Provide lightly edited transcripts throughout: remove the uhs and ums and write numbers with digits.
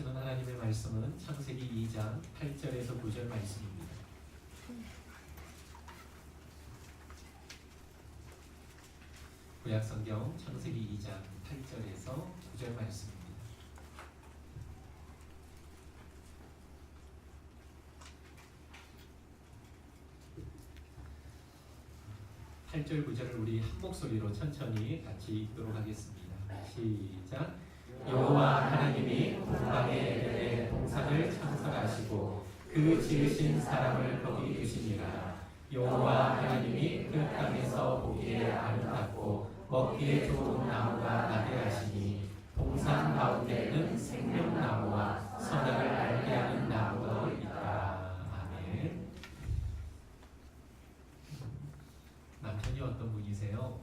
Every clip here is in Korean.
주시는 하나님의 말씀은 창세기 2장 8절에서 9절 말씀입니다. 구약성경 창세기 2장 8절에서 9절 말씀입니다. (8절) (9절을) 우리 한 목소리로 천천히 같이 읽도록 하겠습니다. 시작. 여호와 하나님이 동방의 에덴에 동산을 창설하시고 그 지으신 사람을 거기 두시니라. 여호와 하나님이 그 땅에서 보기에 아름답고 먹기에 좋은 나무가 나게 하시니 동산 가운데에는 생명나무와 선악을 알게 하는 나무가 있다. 아멘. 남편이 어떤 분이세요?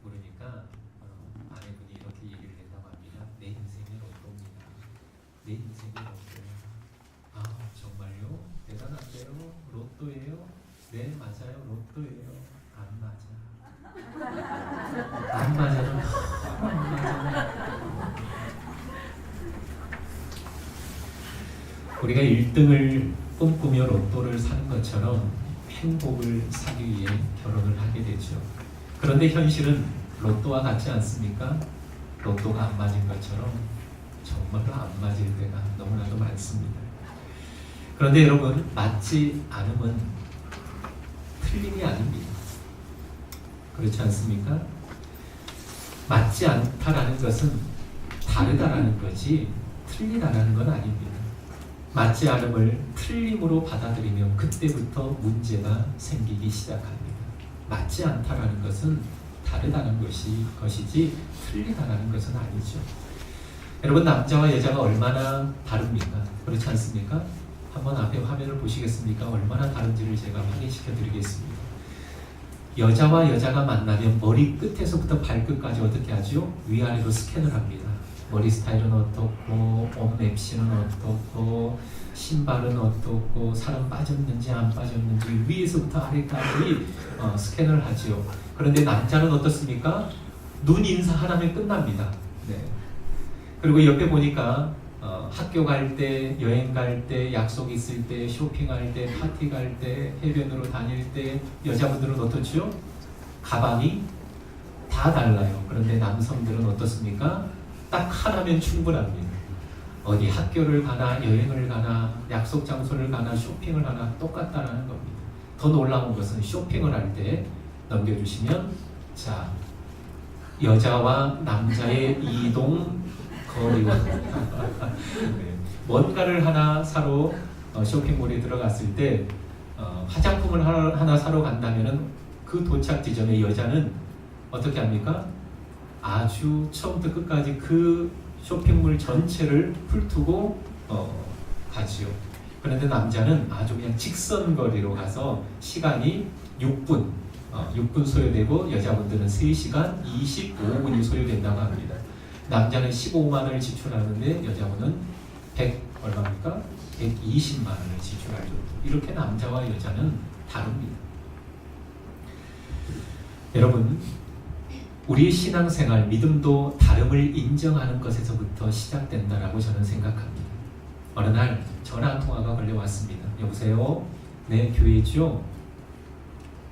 모르니까 아내분이 이렇게 얘기를 했다고 합니다. 내 인생이 로또입니다. 내 인생이 로또예요. 아, 정말요? 대단한데요? 로또예요? 네, 맞아요. 로또예요. 안 맞아. 안 맞아요. 안 맞아요. 우리가 1등을 꿈꾸며 로또를 사는 것처럼 행복을 사기 위해 결혼을 하게 되죠. 그런데 현실은 로또와 같지 않습니까? 로또가 안 맞은 것처럼 정말로 안 맞을 때가 너무나도 많습니다. 그런데 여러분, 맞지 않음은 틀림이 아닙니다. 그렇지 않습니까? 맞지 않다라는 것은 다르다라는 거지 틀리다라는 건 아닙니다. 맞지 않음을 틀림으로 받아들이면 그때부터 문제가 생기기 시작합니다. 맞지 않다라는 것은 다르다는 것이지 틀리다라는 것은 아니죠. 여러분, 남자와 여자가 얼마나 다릅니까? 그렇지 않습니까? 한번 앞에 화면을 보시겠습니까? 얼마나 다른지를 제가 확인시켜 드리겠습니다. 여자와 여자가 만나면 머리 끝에서부터 발끝까지 어떻게 하죠? 위아래로 스캔을 합니다. 머리 스타일은 어떻고, 옷 맵시는 어떻고, 신발은 어떻고, 살은 빠졌는지 안 빠졌는지 위에서부터 아래까지 스캔을 하지요. 그런데 남자는 어떻습니까? 눈 인사 하나면 끝납니다. 네. 그리고 옆에 보니까 학교 갈 때, 여행 갈 때, 약속 있을 때, 쇼핑할 때, 파티 갈 때, 해변으로 다닐 때 여자분들은 어떻죠? 가방이 다 달라요. 그런데 남성들은 어떻습니까? 딱 하나면 충분합니다. 어디 학교를 가나, 여행을 가나, 약속 장소를 가나, 쇼핑을 하나 똑같다라는 겁니다. 더 놀라운 것은 쇼핑을 할 때 넘겨주시면, 자, 여자와 남자의 이동 거리와 네. 뭔가를 하나 사러 쇼핑몰에 들어갔을 때 화장품을 하나 사러 간다면은 그 도착 지점에 여자는 어떻게 합니까? 아주 처음부터 끝까지 그 쇼핑몰 전체를 훑고 가지요. 그런데 남자는 아주 그냥 직선거리로 가서 시간이 6분 소요되고 여자분들은 3시간 25분이 소요된다고 합니다. 남자는 15만 원을 지출하는데 여자분은 100 얼마입니까? 120만 원을 지출할 정도. 이렇게 남자와 여자는 다릅니다. 여러분, 우리의 신앙생활, 믿음도 다름을 인정하는 것에서부터 시작된다라고 저는 생각합니다. 어느 날 전화 한 통화가 걸려왔습니다. 여보세요? 네, 교회죠?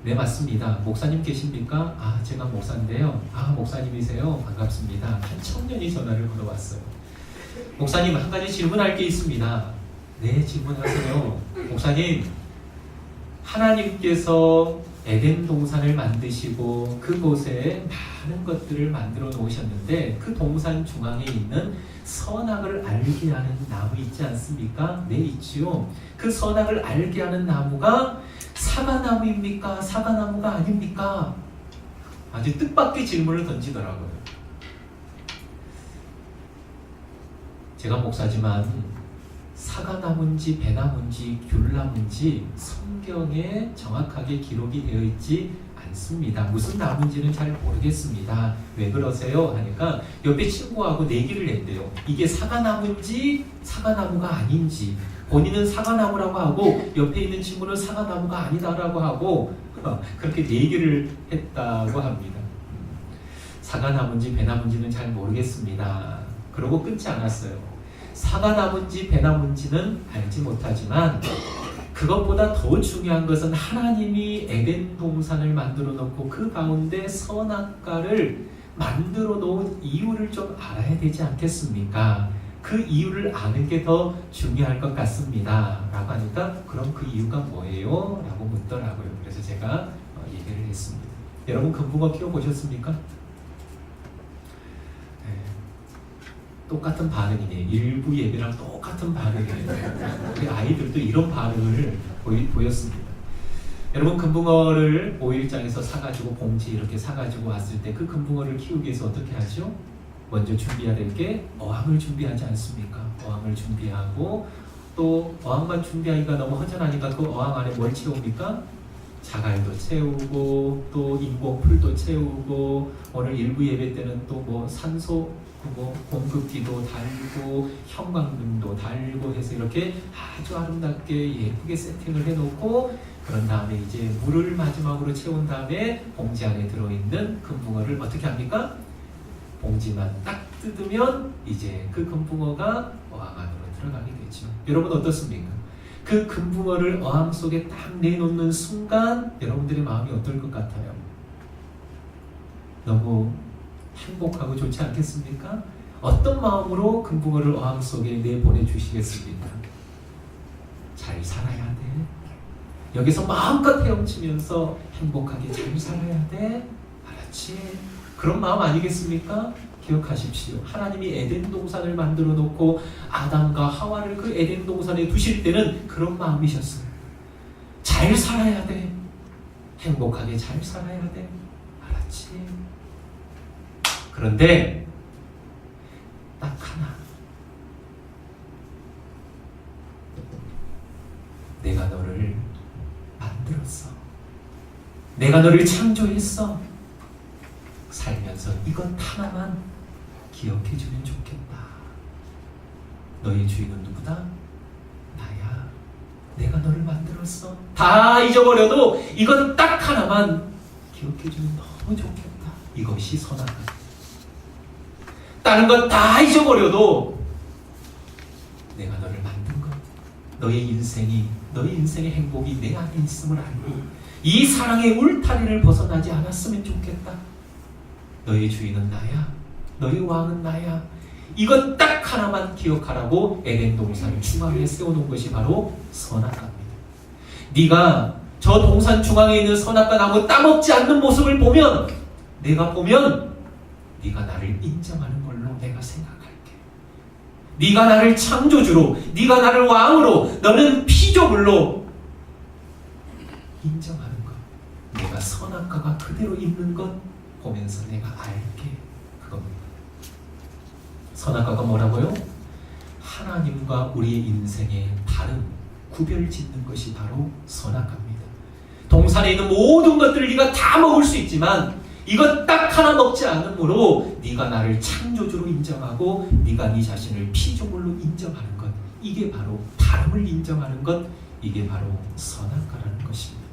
네, 맞습니다. 목사님 계십니까? 아, 제가 목사인데요. 아, 목사님이세요? 반갑습니다. 한 청년이 전화를 걸어왔어요. 목사님, 한 가지 질문할 게 있습니다. 네, 질문하세요. 목사님, 하나님께서 에덴 동산을 만드시고 그곳에 많은 것들을 만들어 놓으셨는데 그 동산 중앙에 있는 선악을 알게 하는 나무 있지 않습니까? 네, 있지요. 그 선악을 알게 하는 나무가 사과나무입니까? 사과나무가 아닙니까? 아주 뜻밖의 질문을 던지더라고요. 제가 목사지만 사과나무인지 배나무인지 귤나무인지 성경에 정확하게 기록이 되어 있지 않습니다. 무슨 나무인지는 잘 모르겠습니다. 왜 그러세요? 하니까 옆에 친구하고 내기를 했대요. 이게 사과나무인지 사과나무가 아닌지. 본인은 사과나무라고 하고 옆에 있는 친구는 사과나무가 아니다라고 하고 그렇게 내기를 했다고 합니다. 사과나무인지 배나무인지는 잘 모르겠습니다. 그러고 끊지 않았어요. 사과나무인지 배나무인지는 알지 못하지만 그것보다 더 중요한 것은 하나님이 에덴 동산을 만들어 놓고 그 가운데 선악과를 만들어 놓은 이유를 좀 알아야 되지 않겠습니까? 그 이유를 아는 게 더 중요할 것 같습니다. 라고 하니까 그럼 그 이유가 뭐예요? 라고 묻더라고요. 그래서 제가 얘기를 했습니다. 여러분 금붕어 키워보셨습니까? 네. 똑같은 반응이네요. 일부 예배랑 똑같은 반응이에요. 우리 아이들도 이런 반응을 보였습니다. 여러분 금붕어를 오일장에서 사가지고 봉지 이렇게 사가지고 왔을 때 그 금붕어를 키우기 위해서 어떻게 하죠? 먼저 준비해야 될 게 어항을 준비하지 않습니까? 어항을 준비하고 또 어항만 준비하기가 너무 허전하니까 그 어항 안에 뭘 채웁니까? 자갈도 채우고 또 인공풀도 채우고 오늘 일부 예배 때는 또 뭐 산소 뭐 공급기도 달고 형광등도 달고 해서 이렇게 아주 아름답게 예쁘게 세팅을 해놓고 그런 다음에 이제 물을 마지막으로 채운 다음에 봉지 안에 들어있는 금붕어를 어떻게 합니까? 봉지만 딱 뜯으면 이제 그 금붕어가 어항 안으로 들어가게 되죠. 여러분 어떻습니까? 그 금붕어를 어항 속에 딱 내놓는 순간 여러분들의 마음이 어떨 것 같아요? 너무 행복하고 좋지 않겠습니까? 어떤 마음으로 금붕어를 어항 속에 내보내주시겠습니까? 잘 살아야 돼. 여기서 마음껏 헤엄치면서 행복하게 잘 살아야 돼. 알았지? 그런 마음 아니겠습니까? 기억하십시오. 하나님이 에덴 동산을 만들어 놓고 아담과 하와를 그 에덴 동산에 두실 때는 그런 마음이셨어요. 잘 살아야 돼. 행복하게 잘 살아야 돼. 알았지? 그런데 딱 하나. 내가 너를 만들었어. 내가 너를 창조했어. 살면서 이것 하나만 기억해주면 좋겠다. 너의 주인은 누구다? 나야. 내가 너를 만들었어. 다 잊어버려도 이것 딱 하나만 기억해주면 너무 좋겠다. 이것이 선악과. 다른 것 다 잊어버려도 내가 너를 만든 것, 너의 인생의 행복이 내 안에 있음을 알고 이 사랑의 울타리를 벗어나지 않았으면 좋겠다. 너의 주인은 나야. 너의 왕은 나야. 이것 딱 하나만 기억하라고 에덴 동산 중앙에 세워놓은 것이 바로 선악과입니다. 네가 저 동산 중앙에 있는 선악과 나무 따먹지 않는 모습을 보면 네가 나를 인정하는 걸로 내가 생각할게. 네가 나를 창조주로, 네가 나를 왕으로, 너는 피조물로 인정하는 것. 내가 선악과가 그대로 있는 것 보면서 내가 알게. 그겁니다. 선악과가 뭐라고요? 하나님과 우리의 인생의 다른 구별 짓는 것이 바로 선악과입니다. 동산에 있는 모든 것들을 네가 다 먹을 수 있지만 이것 딱 하나 먹지 않으므로 네가 나를 창조주로 인정하고 네가 네 자신을 피조물로 인정하는 것, 이게 바로 다름을 인정하는 것, 이게 바로 선악과라는 것입니다.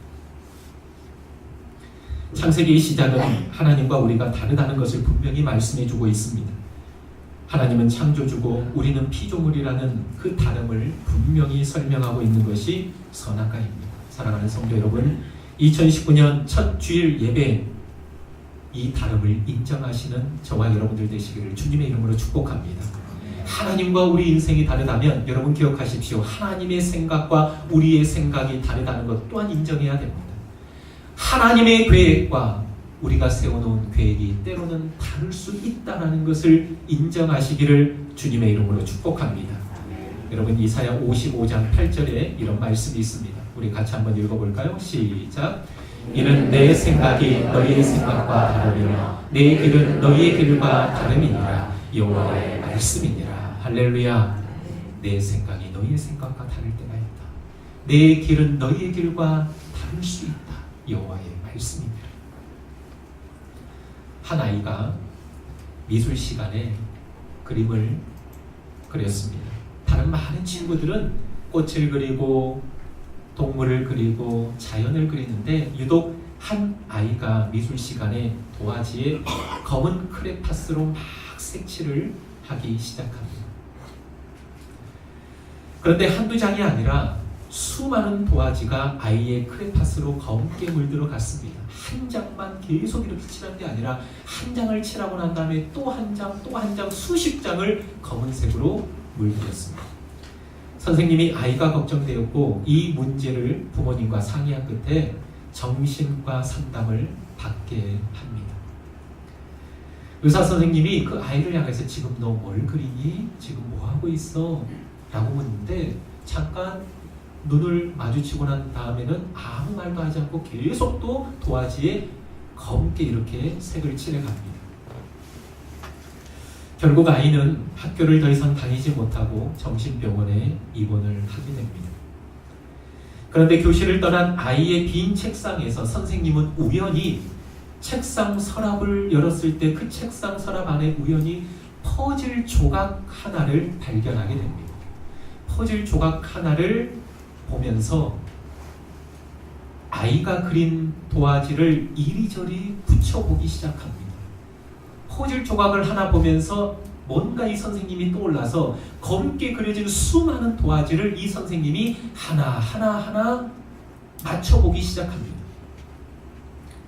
창세기의 시작은 하나님과 우리가 다르다는 것을 분명히 말씀해주고 있습니다. 하나님은 창조주고 우리는 피조물이라는 그 다름을 분명히 설명하고 있는 것이 선악과입니다. 사랑하는 성도 여러분, 2019년 첫 주일 예배 이 다름을 인정하시는 저와 여러분들 되시기를 주님의 이름으로 축복합니다. 하나님과 우리 인생이 다르다면 여러분 기억하십시오. 하나님의 생각과 우리의 생각이 다르다는 것 또한 인정해야 됩니다. 하나님의 계획과 우리가 세워놓은 계획이 때로는 다를 수 있다는 것을 인정하시기를 주님의 이름으로 축복합니다. 여러분 이사야 55장 8절에 이런 말씀이 있습니다. 우리 같이 한번 읽어볼까요? 시작. 이는 내 생각이 너희의 생각과 다르며 내 길은 너희의 길과 다름이니라. 여호와의 말씀이니라. 할렐루야. 내 생각이 너희의 생각과 다를 때가 있다. 내 길은 너희의 길과 다를 수 있다. 여호와의 말씀입니다. 한 아이가 미술 시간에 그림을 그렸습니다. 다른 많은 친구들은 꽃을 그리고 동물을 그리고 자연을 그리는데 유독 한 아이가 미술 시간에 도화지에 검은 크레파스로 막 색칠을 하기 시작합니다. 그런데 한두 장이 아니라 수많은 도화지가 아이의 크레파스로 검게 물들어 갔습니다. 한 장만 계속 이렇게 칠한 게 아니라 한 장을 칠하고 난 다음에 또 한 장, 또 한 장, 수십 장을 검은색으로 물들였습니다. 선생님이 아이가 걱정되었고 이 문제를 부모님과 상의한 끝에 정신과 상담을 받게 합니다. 의사 선생님이 그 아이를 향해서 지금 너 뭘 그리니? 지금 뭐 하고 있어? 라고 묻는데 잠깐 눈을 마주치고 난 다음에는 아무 말도 하지 않고 계속 또 도화지에 검게 이렇게 색을 칠해갑니다. 결국 아이는 학교를 더 이상 다니지 못하고 정신병원에 입원을 하게 됩니다. 그런데 교실을 떠난 아이의 빈 책상에서 선생님은 우연히 책상 서랍을 열었을 때 그 책상 서랍 안에 우연히 퍼즐 조각 하나를 발견하게 됩니다. 퍼즐 조각 하나를 보면서 아이가 그린 도화지를 이리저리 붙여보기 시작합니다. 퍼즐 조각을 하나 보면서 뭔가 이 선생님이 떠올라서 검게 그려진 수많은 도화지를 이 선생님이 하나 맞춰보기 시작합니다.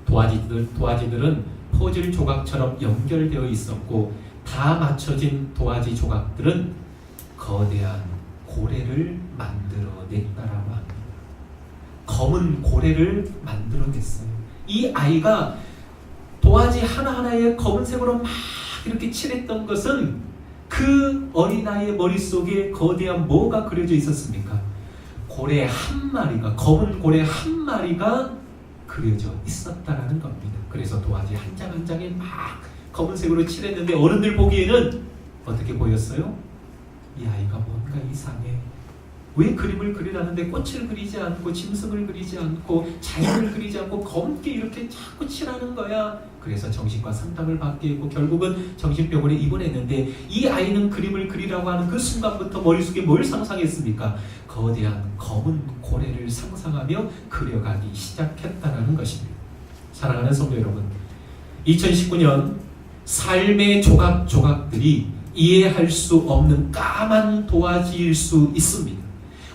도화지들은 퍼즐 조각처럼 연결되어 있었고 다 맞춰진 도화지 조각들은 거대한 고래를 만들어냈다라고 합니다. 검은 고래를 만들어냈어요. 이 아이가 도화지 하나하나에 검은색으로 막 이렇게 칠했던 것은 그 어린아이의 머릿속에 거대한 뭐가 그려져 있었습니까? 고래 한 마리가, 검은 고래 한 마리가 그려져 있었다라는 겁니다. 그래서 도화지 한 장 한 장에 막 검은색으로 칠했는데 어른들 보기에는 어떻게 보였어요? 이 아이가 뭔가 이상해. 왜 그림을 그리라는데 꽃을 그리지 않고 짐승을 그리지 않고 자연을 그리지 않고 검게 이렇게 자꾸 칠하는 거야. 그래서 정신과 상담을 받게 했고 결국은 정신병원에 입원했는데 이 아이는 그림을 그리라고 하는 그 순간부터 머릿속에 뭘 상상했습니까? 거대한 검은 고래를 상상하며 그려가기 시작했다는 것입니다. 사랑하는 성도 여러분, 2019년 삶의 조각조각들이 이해할 수 없는 까만 도화지일 수 있습니다.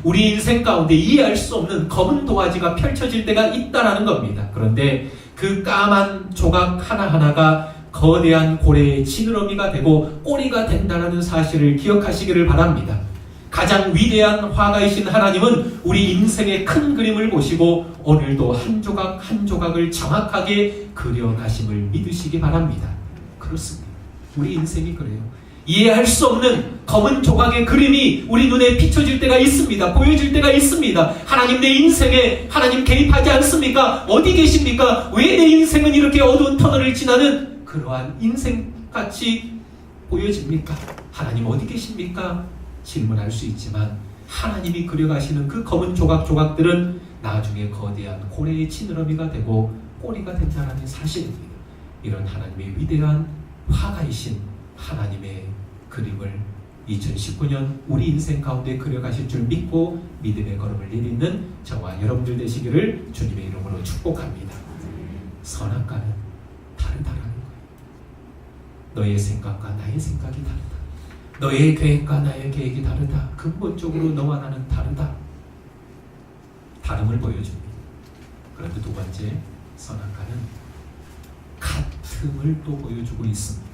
우리 인생 가운데 이해할 수 없는 검은 도화지가 펼쳐질 때가 있다라는 겁니다. 그런데 그 까만 조각 하나하나가 거대한 고래의 지느러미가 되고 꼬리가 된다는 사실을 기억하시기를 바랍니다. 가장 위대한 화가이신 하나님은 우리 인생의 큰 그림을 보시고 오늘도 한 조각 한 조각을 정확하게 그려가심을 믿으시기 바랍니다. 그렇습니다. 우리 인생이 그래요. 이해할 수 없는 검은 조각의 그림이 우리 눈에 비춰질 때가 있습니다. 보여질 때가 있습니다. 하나님 내 인생에 하나님 개입하지 않습니까? 어디 계십니까? 왜 내 인생은 이렇게 어두운 터널을 지나는 그러한 인생같이 보여집니까? 하나님 어디 계십니까? 질문할 수 있지만 하나님이 그려가시는 그 검은 조각들은 나중에 거대한 고래의 지느러미가 되고 꼬리가 된다는 사실입니다. 이런 하나님의 위대한 화가이신 하나님의 그림을 2019년 우리 인생 가운데 그려가실 줄 믿고 믿음의 걸음을 내딛는 저와 여러분들 되시기를 주님의 이름으로 축복합니다. 선악과는 다르다라는 거예요. 너의 생각과 나의 생각이 다르다. 너의 계획과 나의 계획이 다르다. 근본적으로 너와 나는 다르다. 다름을 보여줍니다. 그런데 두 번째, 선악과는 같음을 또 보여주고 있습니다.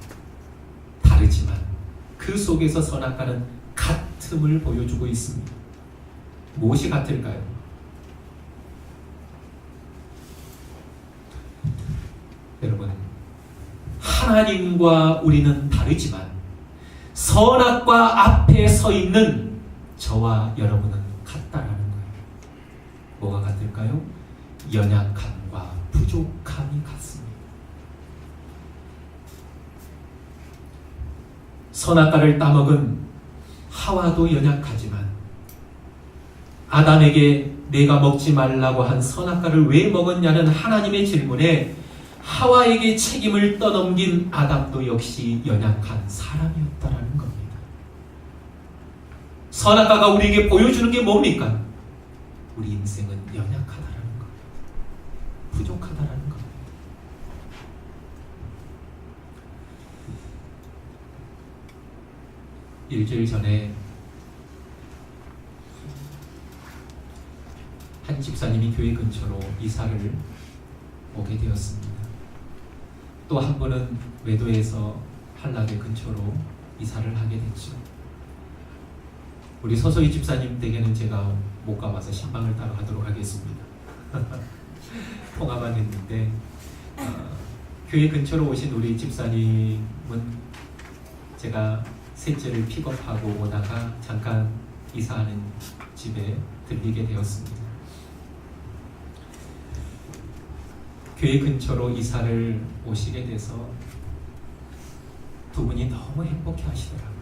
다르지만 그 속에서 선악과는 같음을 보여주고 있습니다. 무엇이 같을까요? 여러분, 하나님과 우리는 다르지만 선악과 앞에 서 있는 저와 여러분은 같다라는 거예요. 뭐가 같을까요? 연약함과 부족함이 같습니다. 선악과를 따먹은 하와도 연약하지만 아담에게 내가 먹지 말라고 한 선악과를 왜 먹었냐는 하나님의 질문에 하와에게 책임을 떠넘긴 아담도 역시 연약한 사람이었다라는 겁니다. 선악과가 우리에게 보여주는 게 뭡니까? 우리 인생은 연약하다라는 겁니다. 부족하다라는 겁니다. 일주일 전에 한 집사님이 교회 근처로 이사를 오게 되었습니다. 또 한 분은 외도에서 한라대 근처로 이사를 하게 됐죠. 우리 서소희 집사님 댁에는 제가 못 가봐서 신방을 따로 하도록 하겠습니다. 통화만 했는데 교회 근처로 오신 우리 집사님은 제가 셋째를 픽업하고 오다가 잠깐 이사하는 집에 들리게 되었습니다. 교회 근처로 이사를 오시게 돼서 두 분이 너무 행복해 하시더라고요.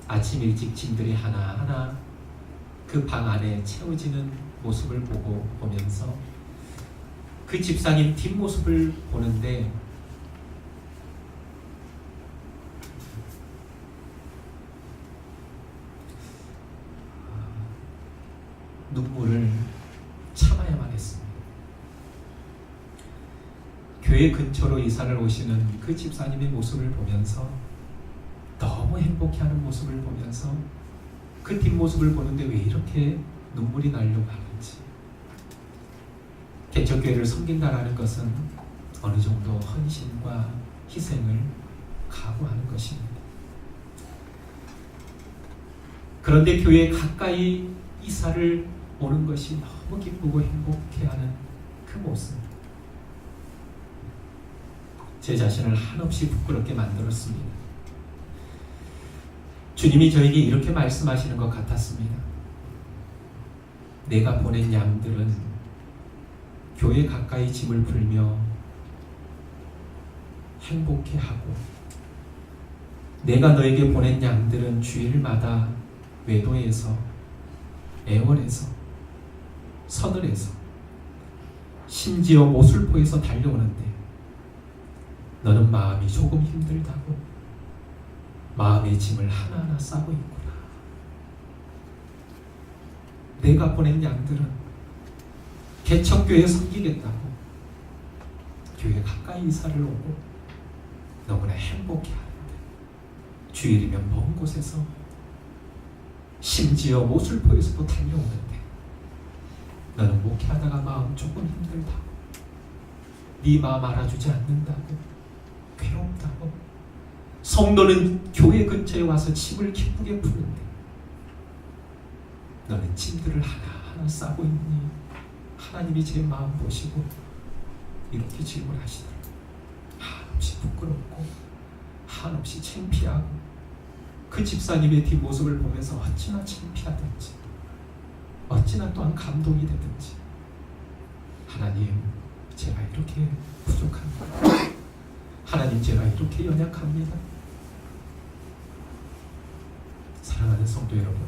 아침 일찍 짐들이 하나하나 그 방 안에 채워지는 모습을 보면서 그 집사님 뒷모습을 보는데 눈물을 참아야만 했습니다. 교회 근처로 이사를 오시는 그 집사님의 모습을 보면서 너무 행복해하는 모습을 보면서 그 뒷모습을 보는데 왜 이렇게 눈물이 나려고 하는지. 개척교회를 섬긴다라는 것은 어느 정도 헌신과 희생을 각오하는 것입니다. 그런데 교회에 가까이 이사를 오는 것이 너무 기쁘고 행복해하는 그 모습, 제 자신을 한없이 부끄럽게 만들었습니다. 주님이 저에게 이렇게 말씀하시는 것 같았습니다. 내가 보낸 양들은 교회 가까이 짐을 풀며 행복해하고, 내가 너에게 보낸 양들은 주일마다 외도에서, 애월에서, 서늘에서, 심지어 모술포에서 달려오는데 너는 마음이 조금 힘들다고 마음의 짐을 하나하나 싸고 있구나. 내가 보낸 양들은 개척교회에 섬기겠다고 교회 가까이 이사를 오고 너무나 행복해하는데, 주일이면 먼 곳에서, 심지어 모술포에서도 달려오는데 너는 목회하다가 마음 조금 힘들다고, 네 마음 알아주지 않는다고, 괴롭다고, 성도는 교회 근처에 와서 짐을 기쁘게 푸는데 너는 짐들을 하나하나 싸고 있니? 하나님이 제 마음 보시고 이렇게 질문하시더라고요. 한없이 부끄럽고 한없이 창피하고, 그 집사님의 뒷모습을 보면서 어찌나 창피하든지 어찌나 또한 감동이 되든지, 하나님 제가 이렇게 부족합니다. 하나님 제가 이렇게 연약합니다. 사랑하는 성도 여러분,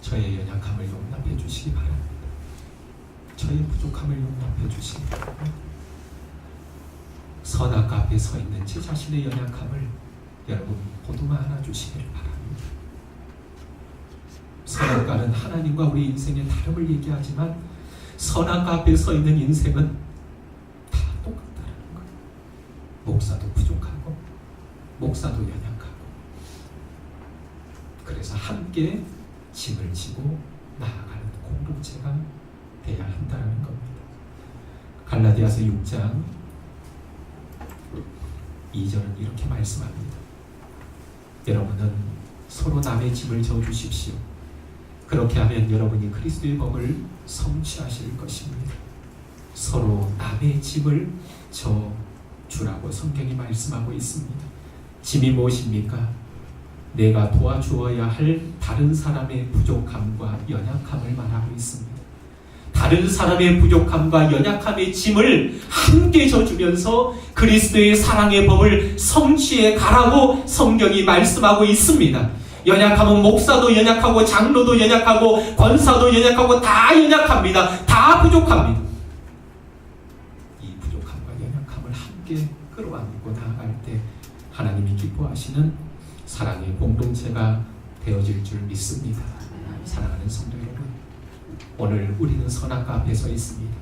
저의 연약함을 용납해 주시기 바랍니다. 저의 부족함을 용납해 주시기 바랍니다. 선악과 앞에 서 있는 제 자신의 연약함을 여러분 보듬어 안아주시기를 바랍니다. 선악과는 하나님과 우리 인생의 다름을 얘기하지만 선악과 앞에 서 있는 인생은 다 똑같다는 거예요. 목사도 부족하고 목사도 연약하고, 그래서 함께 짐을 지고 나아가는 공동체가 되어야 한다는 겁니다. 갈라디아서 6장 2절은 이렇게 말씀합니다. 여러분은 서로 남의 짐을 져주십시오. 그렇게 하면 여러분이 그리스도의 법을 성취하실 것입니다. 서로 남의 짐을 져주라고 성경이 말씀하고 있습니다. 짐이 무엇입니까? 내가 도와주어야 할 다른 사람의 부족함과 연약함을 말하고 있습니다. 다른 사람의 부족함과 연약함의 짐을 함께 져주면서 그리스도의 사랑의 법을 성취해 가라고 성경이 말씀하고 있습니다. 연약함은 목사도 연약하고 장로도 연약하고 권사도 연약하고 다 연약합니다. 다 부족합니다. 이 부족함과 연약함을 함께 끌어안고 나아갈 때 하나님이 기뻐하시는 사랑의 공동체가 되어질 줄 믿습니다. 사랑하는 성도 여러분, 오늘 우리는 선악과 앞에 서 있습니다.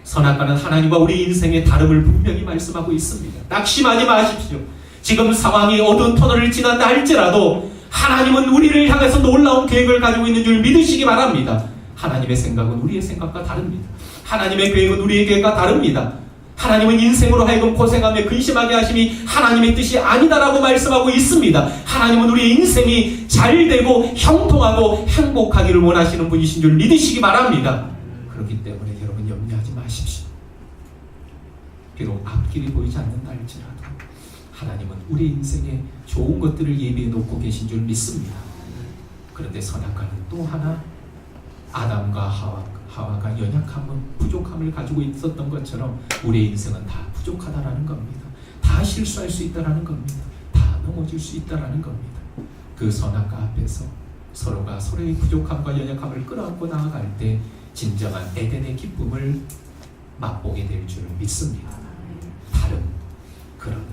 선악과는 하나님과 우리 인생의 다름을 분명히 말씀하고 있습니다. 낙심하지 마십시오. 지금 상황이 어두운 터널을 지난다 할지라도 하나님은 우리를 향해서 놀라운 계획을 가지고 있는 줄 믿으시기 바랍니다. 하나님의 생각은 우리의 생각과 다릅니다. 하나님의 계획은 우리의 계획과 다릅니다. 하나님은 인생으로 하여금 고생하며 근심하게 하심이 하나님의 뜻이 아니다라고 말씀하고 있습니다. 하나님은 우리의 인생이 잘되고 형통하고 행복하기를 원하시는 분이신 줄 믿으시기 바랍니다. 그렇기 때문에 여러분 염려하지 마십시오. 비록 앞길이 보이지 않는다 할지라도 하나님은 우리 인생에 좋은 것들을 예비해 놓고 계신 줄 믿습니다. 그런데 선악과는 또 하나, 아담과 하와가 연약함은 부족함을 가지고 있었던 것처럼 우리의 인생은 다 부족하다라는 겁니다. 다 실수할 수 있다라는 겁니다. 다 넘어질 수 있다라는 겁니다. 그 선악과 앞에서 서로가 서로의 부족함과 연약함을 끌어안고 나아갈 때 진정한 에덴의 기쁨을 맛보게 될 줄 믿습니다. 다른 그러나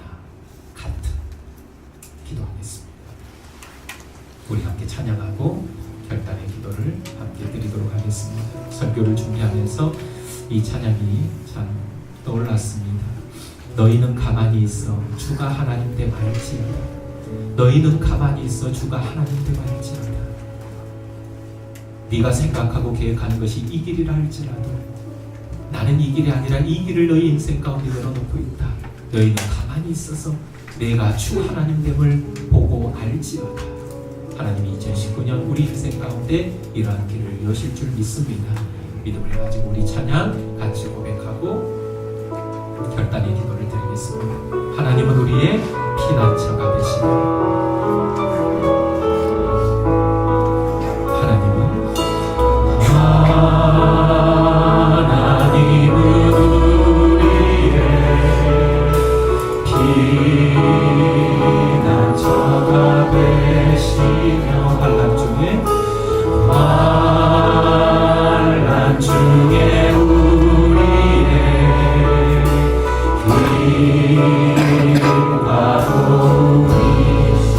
같은 기도하겠습니다. 우리 함께 찬양하고 결단의 기도를 함께 드리도록 하겠습니다. 설교를 준비하면서 이 찬양이 참 떠올랐습니다. 너희는 가만히 있어 주가 하나님 됨 알지어다. 너희는 가만히 있어 주가 하나님 됨 알지어다. 네가 생각하고 계획하는 것이 이 길이라 할지라도 나는 이 길이 아니라 이 길을 너희 인생 가운데 열어놓고 있다. 너희는 가만히 있어서 내가 주 하나님 됨을 보고 알지어다. 하나님이 2019년 우리 인생 가운데 이러한 길을 여실 줄 믿습니다. 믿음을 가지고 우리 찬양 같이 고백하고 결단의 기도를 드리겠습니다. 하나님은 우리의 피난처가 되시니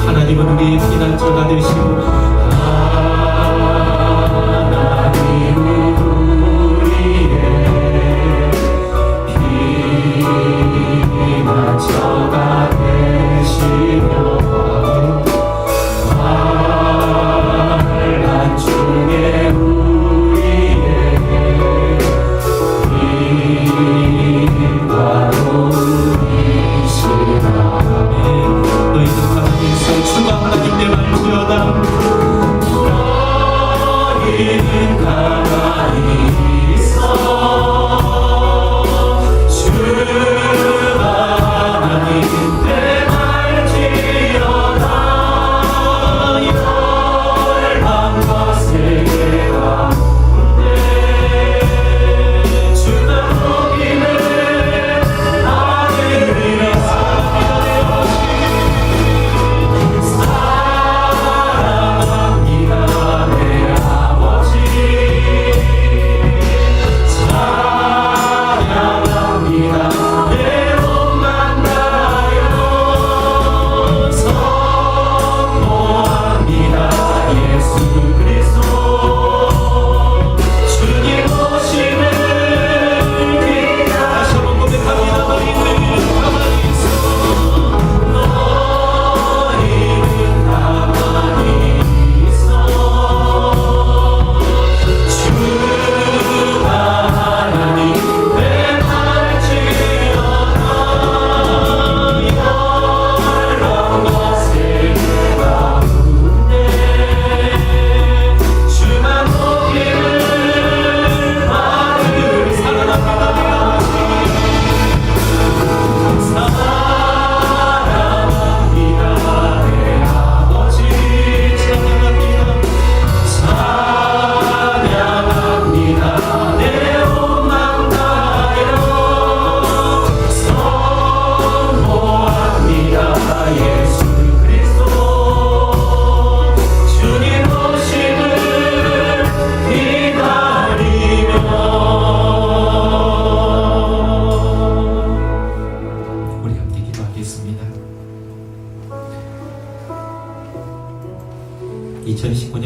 하나님은 우리의 피난처가 되시고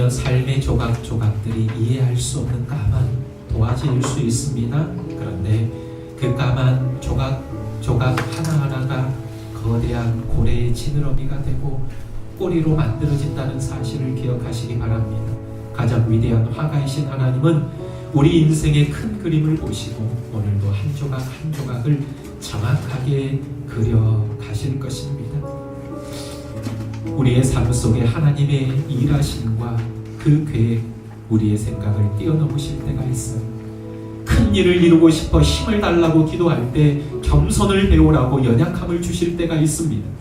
삶의 조각조각들이 이해할 수 없는 까만 도화지일 수 있습니다. 그런데 그 까만 조각 하나하나가 거대한 고래의 지느러미가 되고 꼬리로 만들어진다는 사실을 기억하시기 바랍니다. 가장 위대한 화가이신 하나님은 우리 인생의 큰 그림을 보시고 오늘도 한 조각 한 조각을 정확하게 그려 가실 것입니다. 우리의 삶 속에 하나님의 일하심과 그 계획, 우리의 생각을 뛰어넘으실 때가 있어요. 큰 일을 이루고 싶어 힘을 달라고 기도할 때 겸손을 배우라고 연약함을 주실 때가 있습니다.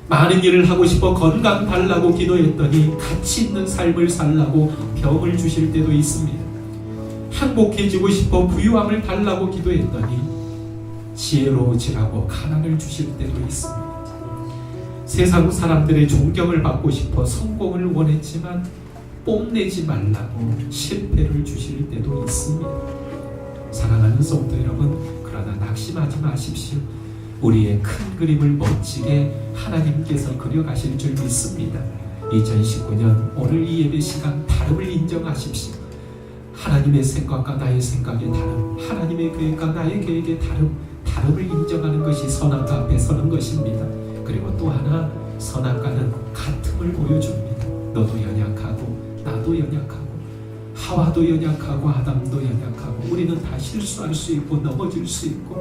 많은 일을 하고 싶어 건강 달라고 기도했더니 가치 있는 삶을 살라고 병을 주실 때도 있습니다. 행복해지고 싶어 부유함을 달라고 기도했더니 지혜로워지라고 가난을 주실 때도 있습니다. 세상 사람들의 존경을 받고 싶어 성공을 원했지만 뽐내지 말라고 실패를 주실 때도 있습니다. 사랑하는 성도 여러분, 그러나 낙심하지 마십시오. 우리의 큰 그림을 멋지게 하나님께서 그려가실 줄 믿습니다. 2019년 오늘 이 예배 시간 다름을 인정하십시오. 하나님의 생각과 나의 생각의 다름, 하나님의 계획과 나의 계획의 다름을 인정하는 것이 선악과 앞에 서는 것입니다. 그리고 또 하나, 선악과는 같음을 보여줍니다. 너도 연약하고 나도 연약하고 하와도 연약하고 아담도 연약하고 우리는 다 실수할 수 있고 넘어질 수 있고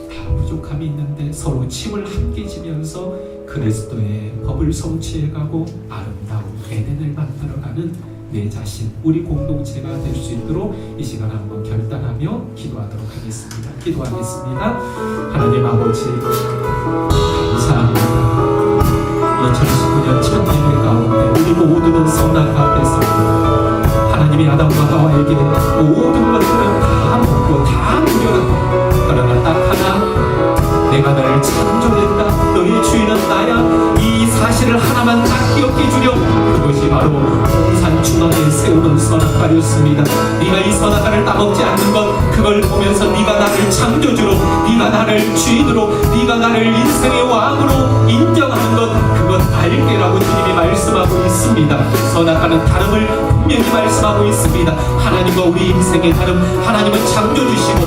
다 부족함이 있는데 서로 짐을 함께 지면서 그리스도의 법을 성취해가고 아름다운 에덴을 만들어가는 내 자신, 우리 공동체가 될 수 있도록 이 시간 한번 결단하며 기도하도록 하겠습니다. 기도하겠습니다. 하나님 아버지, 감사합니다. 2019년 첫 예배 가운데 우리 모두는 선악 앞에서 하나님이 아담과 하와에게 모든 것들은 다 먹고 다 누려라. 그러나 딱 하나, 내가 너를 창조했다, 너의 주인은 나야, 이 사실을 하나만 딱 기억해 주렴. 그것이 바로 홍산 중앙에 세우는 선악과였습니다. 네가 이 선악과를 따먹지 않는 것, 그걸 보면서 네가 나를 창조주로, 네가 나를 주인으로, 네가 나를 인생의 왕으로 인정하는 것, 그것 알게라고 주님이 말씀하고 있습니다. 선악과는 다름을 분명히 말씀하고 있습니다. 하나님과 우리 인생의 다름, 하나님은 창조주시고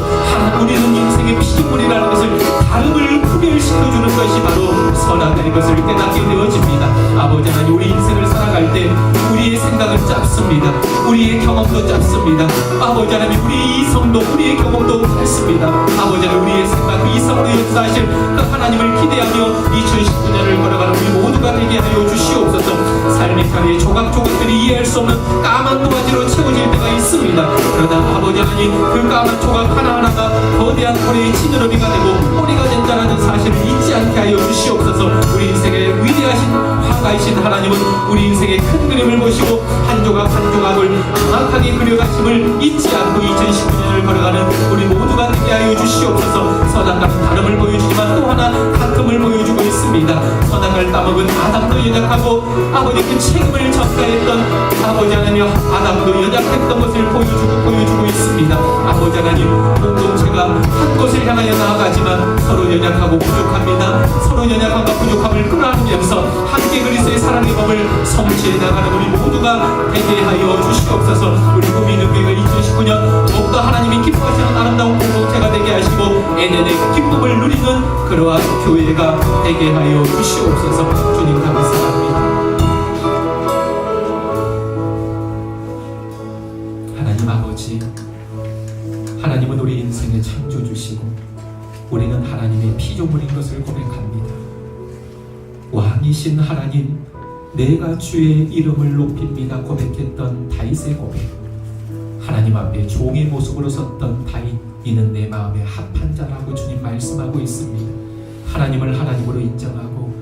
우리는 인생의 피조물이라는 것을 다름을 구별시켜주는 것이 바로 선악과인 것을 깨닫게 되어집니다. 아버지 하나님, 우리 인생을 살아갈 때 우리의 생각은 짧습니다. 우리의 경험도 짧습니다. 아버지 하나님, 우리 이성도 우리의 경험도 짧습니다. 아버지 하나님, 우리의 생각, 그 이성으로 역사하실 그 하나님을 기대하며 2019년을 걸어가는 우리 모두가 되게 하여 주시옵소서. 삶의 편의 조각조각들이 이해할 수 없는 까만 도화지로 채워질 때가 있습니다. 그러나 아버지 하나님, 그 까만 조각 하나하나가 거대한 돌의 지느러미가 되고 뿌리가 된다는 사실을 잊지 않게 하여 주시옵소서. 우리 인생의 위대하신 화가이신 하나님은 우리 인생의 큰 그림을 보시고 한 조각 한 조각을 정확하게 그려가심을 잊지 않고 2019년을 걸어가는 우리 모두가 되게 하여 주시옵소서. 선악과는 다름을 보여주지만 또 하나 같음을 보여주고 있습니다. 선악과를 따먹은 아담도 연약하고 아버지 그 책임을 전가했던 아버지 하나님, 아담도 연약했던 것을 보여주고 있습니다. 아버지 하나님, 공동체가 한 곳을 향하여 나아가지만 서로 연약하고 부족합니다. 서로 연약함과 부족함을 끌어안으면서 함께 그리스도의 사랑의 법을 성취해 나가는 우리 모두가 되게 하여 주시옵소서. 우리 구민의 교회가 2019년 더욱더 하나님이 기뻐하시는 아름다운 공동체가 되게 하시고 에덴의 기쁨을 누리는 그러한 교회가 되게 하여 주시옵소서. 주님 감사합니다. 하나님 아버지, 하나님은 우리 인생의 창조주시고 우리는 하나님의 피조물인 것을 고백합니다. 왕이신 하나님, 내가 주의 이름을 높입니다 고백했던 다윗의 고백, 하나님 앞에 종의 모습으로 섰던 다윗, 이는 내 마음에 합한 자라고 주님 말씀하고 있습니다. 하나님을 하나님으로 인정하고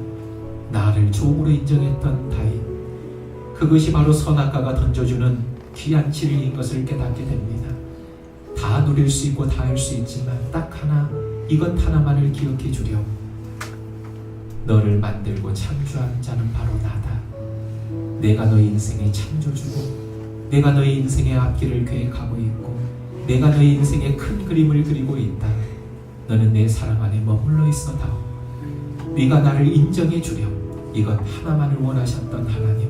나를 종으로 인정했던 다윗, 그것이 바로 선악과가 던져주는 귀한 진리인 것을 깨닫게 됩니다. 다 누릴 수 있고 다 할 수 있지만 딱 하나, 이것 하나만을 기억해 주렴. 너를 만들고 창조한 자는 바로 나다. 내가 너의 인생의 창조주고 내가 너의 인생의 앞길을 계획하고 있고 내가 너의 인생의 큰 그림을 그리고 있다. 너는 내 사랑 안에 머물러 있어다. 네가 나를 인정해 주렴. 이것 하나만을 원하셨던 하나님,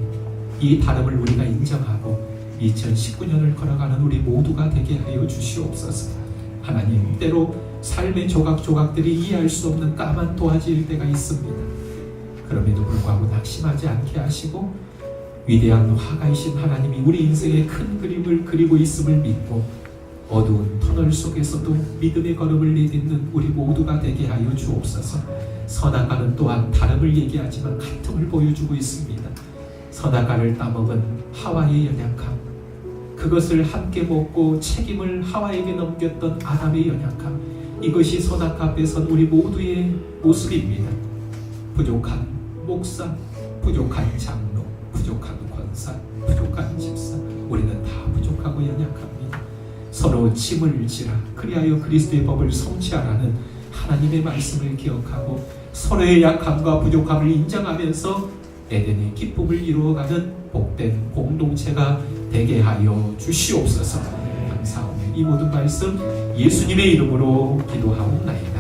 이 다름을 우리가 인정하고 2019년을 걸어가는 우리 모두가 되게 하여 주시옵소서. 하나님, 때로 삶의 조각조각들이 이해할 수 없는 까만 도화지일 때가 있습니다. 그럼에도 불구하고 낙심하지 않게 하시고 위대한 화가이신 하나님이 우리 인생의 큰 그림을 그리고 있음을 믿고 어두운 터널 속에서도 믿음의 걸음을 내딛는 우리 모두가 되게 하여 주옵소서. 선악과는 또한 다름을 얘기하지만 같음을 보여주고 있습니다. 선악과를 따먹은 하와의 연약함, 그것을 함께 먹고 책임을 하와에게 넘겼던 아담의 연약함, 이것이 선악과 앞에 선 우리 모두의 모습입니다. 부족한 목사, 부족한 장로, 부족한 권사, 부족한 집사, 우리는 다 부족하고 연약합니다. 서로 짐을 지라 그리하여 그리스도의 법을 성취하라는 하나님의 말씀을 기억하고 서로의 약함과 부족함을 인정하면서 에덴의 기쁨을 이루어가는 복된 공동체가 되게 하여 주시옵소서. 감사하며 이 모든 말씀 예수님의 이름으로 기도하옵나이다.